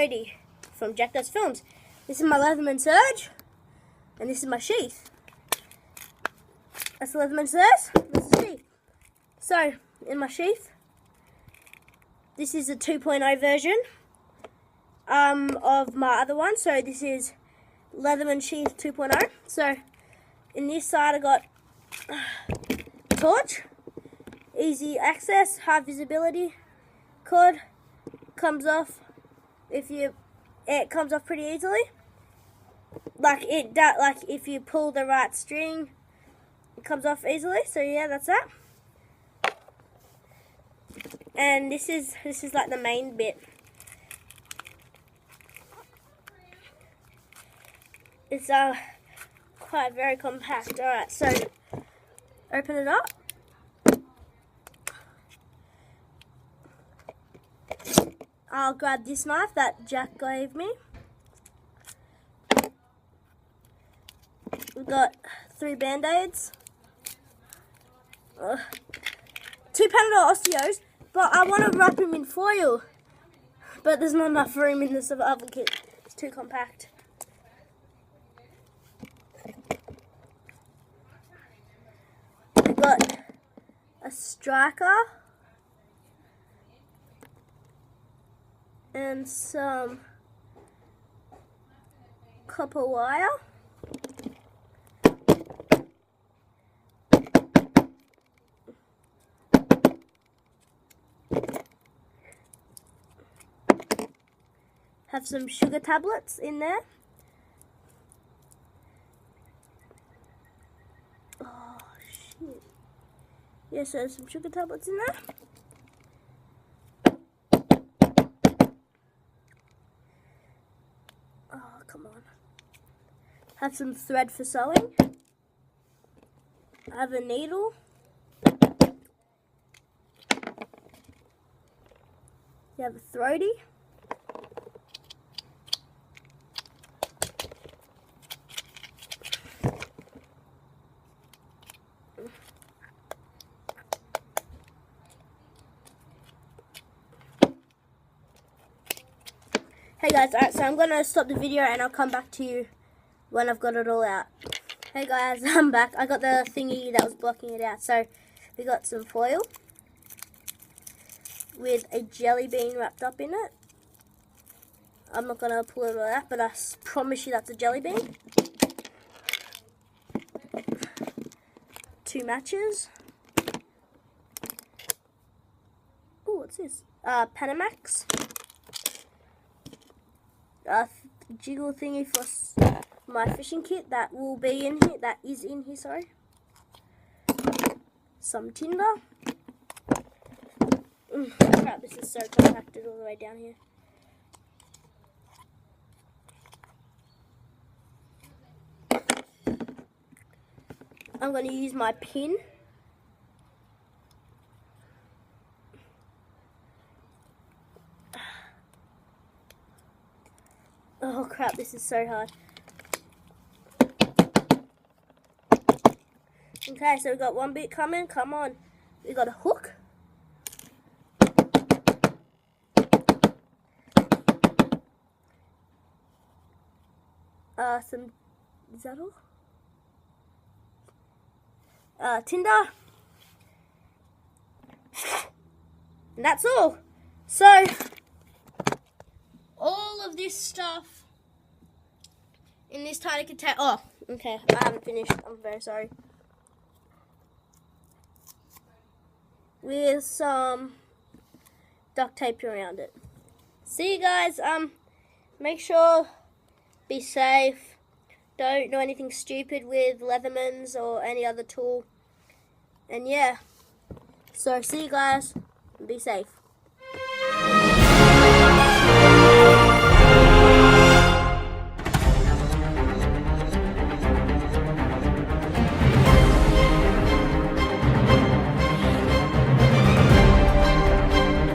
Cody from Jack Does Films. This is my Leatherman Surge, and this is my Sheath. That's the Leatherman Surge, this is the Sheath. So, in my Sheath, this is the 2.0 version of my other one. So this is Leatherman Sheath 2.0. So, in this side I got torch, easy access, high visibility, cord, comes off it comes off pretty easily. Like if you pull the right string, it comes off easily. So yeah, that's that. And this is like the main bit. It's quite very compact. Alright, so open it up. I'll grab this knife that Jack gave me. We've got 3 band-aids, 2 Panadol Osteos, but I want to wrap them in foil. But there's not enough room in the survival kit. It's too compact. We've got a striker and some copper wire. Have some sugar tablets in there. Oh shit. Yeah, so some sugar tablets in there. Oh, come on. Have some thread for sewing. I have a needle. You have a throaty. Hey guys, alright, so I'm going to stop the video and I'll come back to you when I've got it all out. Hey guys, I'm back. I got the thingy that was blocking it out. So, we got some foil with a jelly bean wrapped up in it. I'm not going to pull it all out, but I promise you that's a jelly bean. 2 matches. Oh, what's this? Panamax. Jiggle thingy for my fishing kit that will be in here, that is in here, sorry. Some tinder. Crap, this is so compacted all the way down here. I'm going to use my pin. Oh crap, this is so hard. Okay, so we've got one bit coming, come on. We got a hook. Is that all? Tinder. And that's all. So, all of this stuff in this tiny container. Oh, okay, I haven't finished. I'm very sorry. With some duct tape around it. See you guys. Make sure, be safe. Don't do anything stupid with Leathermans or any other tool. And yeah. So see you guys. Be safe.